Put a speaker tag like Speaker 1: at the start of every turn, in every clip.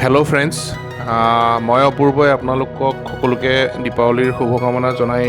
Speaker 1: Hello' friends, মই অপূৰ্বই আপোনালোকক সকলোকে দীপাৱলীৰ শুভকামনা জনাই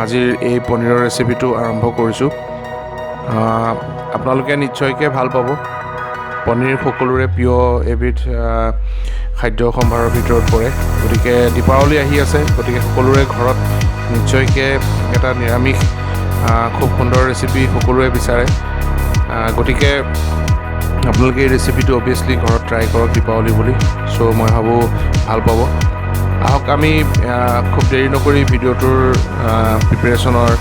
Speaker 1: আজিৰ এই পনীৰৰ ৰেচিপিটো আৰম্ভ কৰিছোঁ। আপোনালোকে নিশ্চয়কৈ ভাল পাব। পনীৰ সকলোৰে প্ৰিয় এবিধ খাদ্য সম্ভাৰৰ ভিতৰত পৰে। গতিকে দীপাৱলী আহি আছে, গতিকে সকলোৰে ঘৰত নিশ্চয়কৈ এটা নিৰামিষ খুব সুন্দৰ ৰেচিপি সকলোৱে বিচাৰে। গতিকে আপোনালোকে এই ৰেচিপিটো অভিয়াছলি ঘৰত ট্ৰাই কৰক দীপাৱলী বুলি। চ' মই ভাবোঁ ভাল পাব। আহক আমি খুব দেৰি নকৰি ভিডিঅ'টোৰ প্ৰিপেৰেশ্যনৰ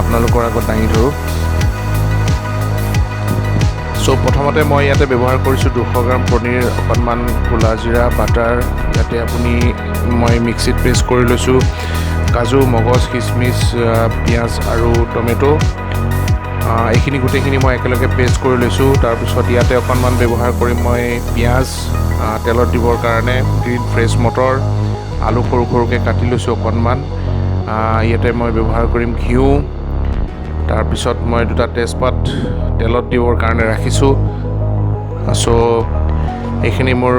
Speaker 1: আপোনালোকৰ আগত দাঙি ধৰোঁ। চ' প্ৰথমতে মই ইয়াতে ব্যৱহাৰ কৰিছোঁ 200 গ্ৰাম পনীৰ, অকণমান ক'লা জিৰা, বাটাৰ। ইয়াতে মই মিক্সিত পেষ্ট কৰি লৈছোঁ কাজু, মগজ, খিচমিচ, পিঁয়াজ আৰু টমেটো। এইখিনি গোটেইখিনি মই একেলগে পেষ্ট কৰি লৈছোঁ। তাৰপিছত ইয়াতে অকণমান ব্যৱহাৰ কৰিম মই পিঁয়াজ তেলত দিবৰ কাৰণে, গ্ৰীণ ফ্ৰেছ মটৰ, আলু সৰু সৰুকৈ কাটি লৈছোঁ অকণমান। ইয়াতে মই ব্যৱহাৰ কৰিম ঘিউ। তাৰপিছত মই 2টা তেজপাত তেলত দিবৰ কাৰণে ৰাখিছোঁ। চ' এইখিনি মোৰ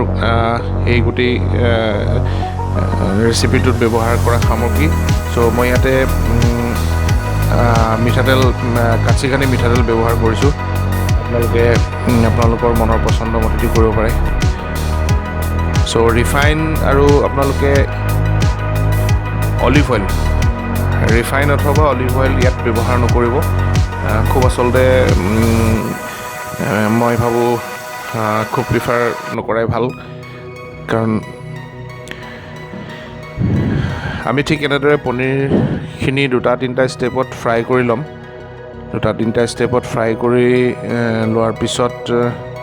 Speaker 1: এই গোটেই ৰেচিপিটোত ব্যৱহাৰ কৰা সামগ্ৰী। চ' মই ইয়াতে মিঠাতেল, কাচি কানি মিঠাতেল ব্যৱহাৰ কৰিছোঁ। আপোনালোকে আপোনালোকৰ মনৰ পচন্দ মতে কৰিব পাৰে। চ' ৰিফাইন আৰু আপোনালোকে অলিভ অইল, ৰিফাইন অথবা অলিভ অইল ইয়াত ব্যৱহাৰ নকৰিব। খুব আচলতে মই ভাবোঁ খুব প্ৰিফাৰ নকৰাই ভাল, কাৰণ আমি ঠিক এনেদৰে পনীৰখিনি 2-3টা ষ্টেপত ফ্ৰাই কৰি ল'ম। 2-3টা ষ্টেপত ফ্ৰাই কৰি লোৱাৰ পিছত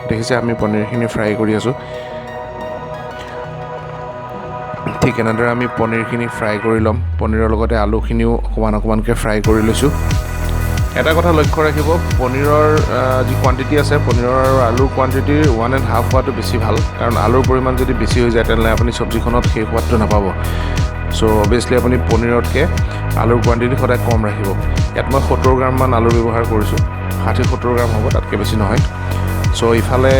Speaker 1: দেখিছে আমি পনীৰখিনি ফ্ৰাই কৰি আছোঁ। ঠিক এনেদৰে আমি পনীৰখিনি ফ্ৰাই কৰি ল'ম। পনীৰৰ লগতে আলুখিনিও অকণমানকৈ ফ্ৰাই কৰি লৈছোঁ। এটা কথা লক্ষ্য ৰাখিব, পনীৰৰ যি কোৱাণ্টিটি আছে, পনীৰৰ আৰু আলুৰ কোৱাণ্টিটিৰ 1.5 হোৱাটো বেছি ভাল। কাৰণ আলুৰ পৰিমাণ যদি বেছি হৈ যায় তেনেহ'লে আপুনি চব্জিখনত সেই সোৱাদটো নাপাব। চ' অভিয়াছলি আপুনি পনীৰতকৈ আলুৰ কোৱাণ্টিটি সদায় কম ৰাখিব। ইয়াত মই 70 গ্ৰামমান আলু ব্যৱহাৰ কৰিছোঁ। 60-70 গ্ৰাম হ'ব, তাতকৈ বেছি নহয়। চ' ইফালে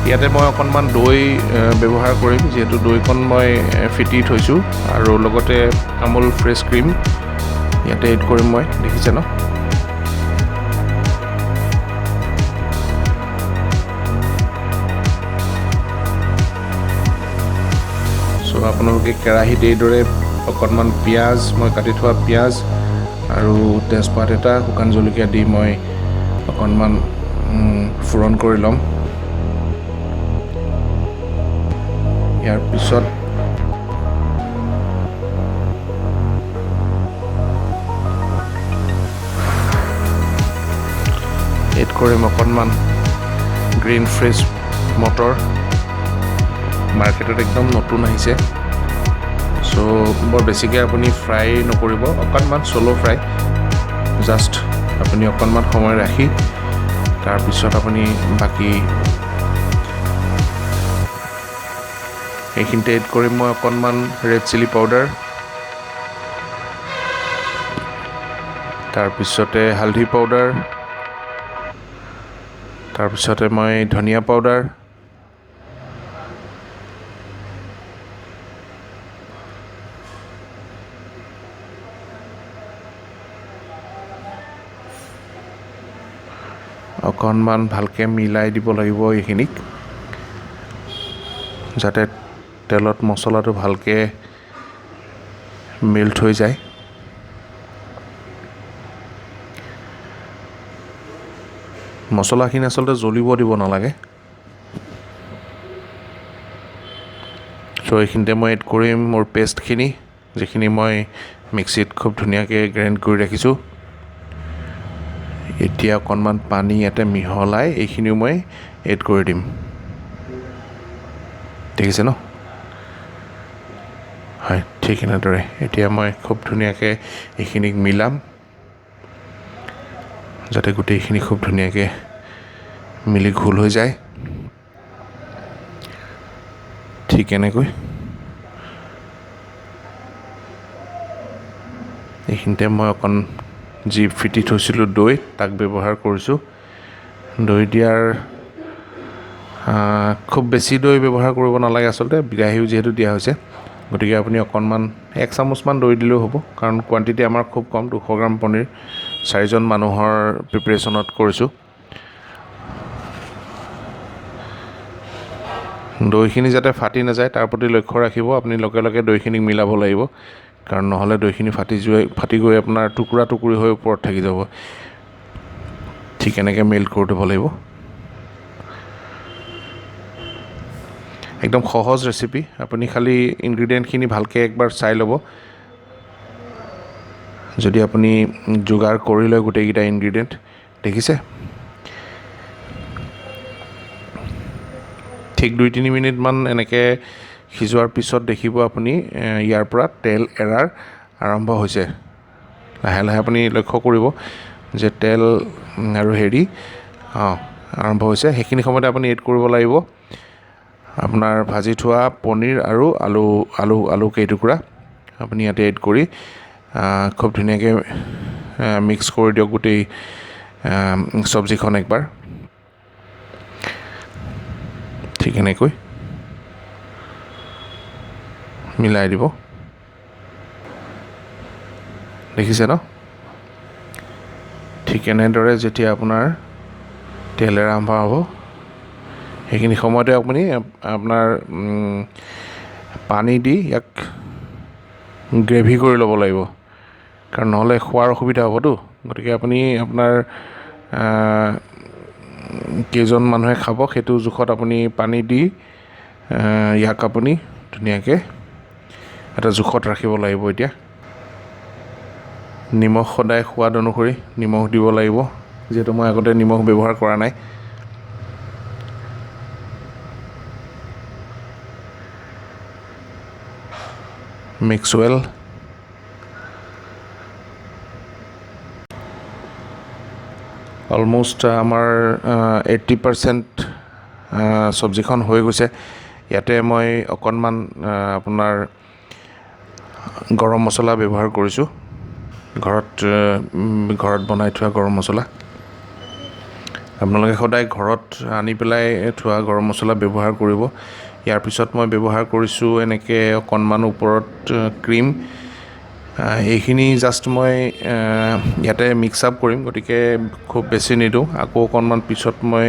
Speaker 1: ইয়াতে মই অকণমান দৈ ব্যৱহাৰ কৰিম, যিহেতু দৈকণ মই ফেটি থৈছোঁ, আৰু লগতে আমুল ফ্ৰেছ ক্ৰীম ইয়াতে এড কৰিম মই, দেখিছে ন? চ' আপোনালোকে কেৰাহীত এইদৰে অকণমান পিঁয়াজ, মই কাটি থোৱা পিঁয়াজ আৰু তেজপাত এটা, শুকান জলকীয়া দি মই অকণমান ফুৰণ কৰি ল'ম। ইয়াৰ পিছত এড কৰিম অকণমান গ্ৰীণ ফ্ৰেছ মটৰ। মাৰ্কেটত একদম নতুন আহিছে। চ' বৰ বেছিকৈ আপুনি ফ্ৰাই নকৰিব, অকণমান শ্ল' ফ্ৰাই, জাষ্ট আপুনি অকণমান সময় ৰাখি তাৰপিছত আপুনি বাকী এইখিনিতে এড কৰিম মই অকণমান ৰেড চিলি পাউডাৰ, তাৰপিছতে হালধি পাউডাৰ, তাৰপিছতে মই ধনিয়া পাউডাৰ, অকণমান ভালকৈ মিলাই দিব লাগিব এইখিনিক, যাতে তেলত মছলাটো ভালকৈ মেল্ট হৈ যায়। মছলাখিনি আচলতে জ্বলিব দিব নালাগে। চ' এইখিনিতে মই এড কৰিম মোৰ পেষ্টখিনি, যিখিনি মই মিক্সিত খুব ধুনীয়াকৈ গ্ৰাইণ্ড কৰি ৰাখিছোঁ। এতিয়া অকণমান পানী ইয়াতে মিহলাই এইখিনিও মই এড কৰি দিম, দেখিছে ন? হয়, ঠিক এনেদৰে এতিয়া মই খুব ধুনীয়াকৈ এইখিনিক মিলাম, যাতে গোটেইখিনি খুব ধুনীয়াকৈ মিলি ঘোল হৈ যায়। ঠিক এনেকৈ এইখিনিতে মই অকণ যি ফেটি থৈছিলোঁ দৈ, তাক ব্যৱহাৰ কৰিছোঁ। দৈ দিয়াৰ খুব বেছি দৈ ব্যৱহাৰ কৰিব নালাগে আচলতে, বিলাহীও যিহেতু দিয়া হৈছে, গতিকে আপুনি অকণমান 1 চামুচমান দৈ দিলেও হ'ব, কাৰণ কোৱান্টিটি আমাৰ খুব কম, 200 গ্ৰাম পনীৰ 4জন মানুহৰ প্ৰিপাৰেশ্যনত কৰিছোঁ। দৈখিনি যাতে ফাটি নাযায় তাৰ প্ৰতি লক্ষ্য ৰাখিব। আপুনি লগে লগে দৈখিনিক মিলাব লাগিব, কাৰণ নহ'লে দৈখিনি ফাটি গৈ আপোনাৰ টুকুৰা টুকুৰি হৈ ওপৰত থাকি যাব। ঠিক এনেকৈ মেল্ট কৰি দিব লাগিব। একদম সহজ ৰেচিপি, আপুনি খালি ইনগ্ৰিডিয়েণ্টখিনি ভালকৈ একবাৰ চাই ল'ব। যদি আপুনি যোগাৰ কৰি লয় গোটেইকেইটা ইনগ্ৰিডিয়েণ্ট, দেখিছে ঠিক 2-3 মিনিটমান এনেকৈ সিজোৱাৰ পিছত দেখিব আপুনি ইয়াৰ পৰা তেল এৰাৰ আৰম্ভ হৈছে। লাহে লাহে আপুনি লক্ষ্য কৰিব যে তেল আৰু আৰম্ভ হৈছে। সেইখিনি সময়তে আপুনি এড কৰিব লাগিব আপোনাৰ ভাজি থোৱা পনীৰ আৰু আলু কেইটুকুৰা আপুনি ইয়াতে এড কৰি খুব ধুনীয়াকৈ মিক্স কৰি দিয়ক গোটেই চব্জিখন একবাৰ। ঠিক এনেকৈ মিলাই দিব। দেখিছে ন? ঠিক এনেদৰে যেতিয়া আপোনাৰ তেল এৰা আৰম্ভ হ'ব, সেইখিনি সময়তে আপুনি আপোনাৰ পানী দি ইয়াক গ্ৰেভি কৰি ল'ব লাগিব, কাৰণ নহ'লে খোৱাৰ অসুবিধা হ'বতো। গতিকে আপুনি আপোনাৰ কেইজন মানুহে খাব সেইটো জোখত আপুনি পানী দি ইয়াক আপুনি ধুনীয়াকৈ এটা জোখত ৰাখিব লাগিব। এতিয়া নিমখ সদায় সোৱাদ অনুসৰি নিমখ দিব লাগিব, যিহেতু মই আগতে নিমখ ব্যৱহাৰ কৰা নাই। Mix well. অলম'ষ্ট আমাৰ 80% চব্জিখন হৈ গৈছে। ইয়াতে মই অকণমান আপোনাৰ গৰম মছলা ব্যৱহাৰ কৰিছোঁ, ঘৰত বনাই থোৱা গৰম মছলা। আপোনালোকে সদায় ঘৰত আনি পেলাই থোৱা গৰম মছলা ব্যৱহাৰ কৰিব। ইয়াৰ পিছত মই ব্যৱহাৰ কৰিছোঁ এনেকৈ অকণমান ওপৰত ক্ৰীম। এইখিনি জাষ্ট মই ইয়াতে মিক্স আপ কৰিম, গতিকে খুব বেছি নিদিওঁ। আকৌ অকণমান পিছত মই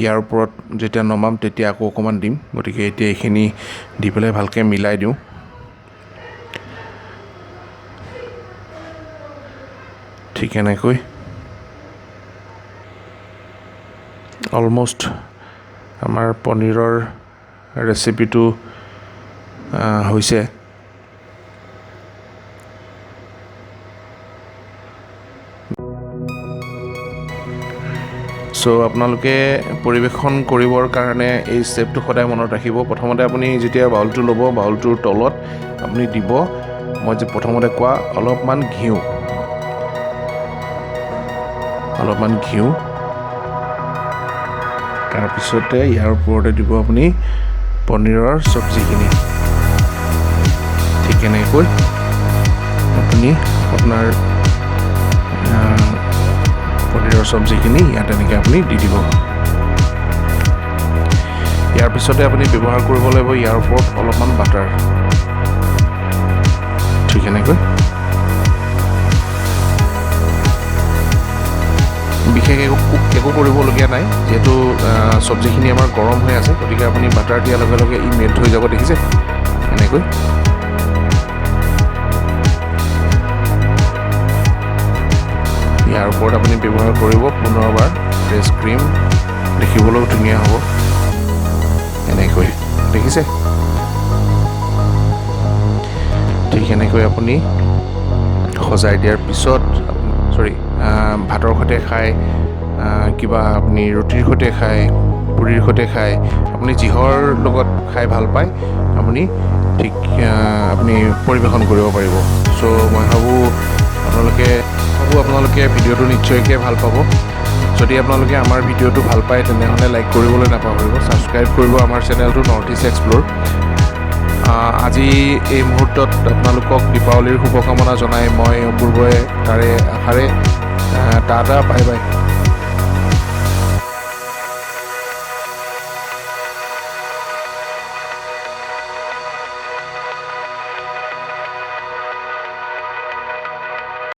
Speaker 1: ইয়াৰ ওপৰত যেতিয়া নমাম তেতিয়া আকৌ অকণমান দিম। গতিকে এতিয়া এইখিনি দি পেলাই ভালকৈ মিলাই দিওঁ। ঠিক এনেকৈ অলম'ষ্ট আমাৰ পনীৰৰ ৰেচিপিটো হৈছে। চ' আপোনালোকে পৰিৱেশন কৰিবৰ কাৰণে এই ষ্টেপটো সদায় মনত ৰাখিব। প্ৰথমতে আপুনি যেতিয়া বাউলটো ল'ব, বাউলটোৰ তলত আপুনি দিব, মই যে প্ৰথমতে কোৱা অলপমান ঘিউ। তাৰপিছতে ইয়াৰ ওপৰতে দিব আপুনি পনীৰৰ চব্জিখিনি। ঠিক এনেকৈ আপুনি আপোনাৰ পনীৰৰ চব্জিখিনি ইয়াত এনেকৈ আপুনি দি দিব। ইয়াৰ পিছতে আপুনি ব্যৱহাৰ কৰিব লাগিব ইয়াৰ ওপৰত অলপমান বাটাৰ। ঠিক এনেকৈ বিশেষ একো কৰিবলগীয়া নাই, যিহেতু চব্জিখিনি আমাৰ গৰম হৈ আছে। গতিকে আপুনি বাটাৰ দিয়াৰ লগে লগে ই মেল্ট হৈ যাব। দেখিছে এনেকৈ। ইয়াৰ ওপৰত আপুনি ব্যৱহাৰ কৰিব পুনৰবাৰ ফ্ৰেছ ক্ৰীম। দেখিবলৈও ধুনীয়া হ'ব এনেকৈ। দেখিছে? ঠিক এনেকৈ আপুনি সজাই দিয়াৰ পিছত ভাতৰ সৈতে খাই, কিবা আপুনি ৰুটিৰ সৈতে খায়, পুৰিৰ সৈতে খায়, আপুনি যিহৰ লগত খাই ভাল পায় আপুনি পৰিৱেশন কৰিব পাৰিব। চ' মই ভাবোঁ আপোনালোকে ভিডিঅ'টো নিশ্চয়কৈ ভাল পাব। যদি আপোনালোকে আমাৰ ভিডিঅ'টো ভাল পায় তেনেহ'লে লাইক কৰিবলৈ নাপাহৰিব। ছাবস্ক্ৰাইব কৰিব আমাৰ চেনেলটো নৰ্থ ইষ্ট এক্সপ্ল'ৰ। আজি এই মুহূৰ্তত আপোনালোকক দীপাৱলীৰ শুভকামনা জনাই মই অপূৰ্বই তাৰে আশাৰে টাটা বাই বাই।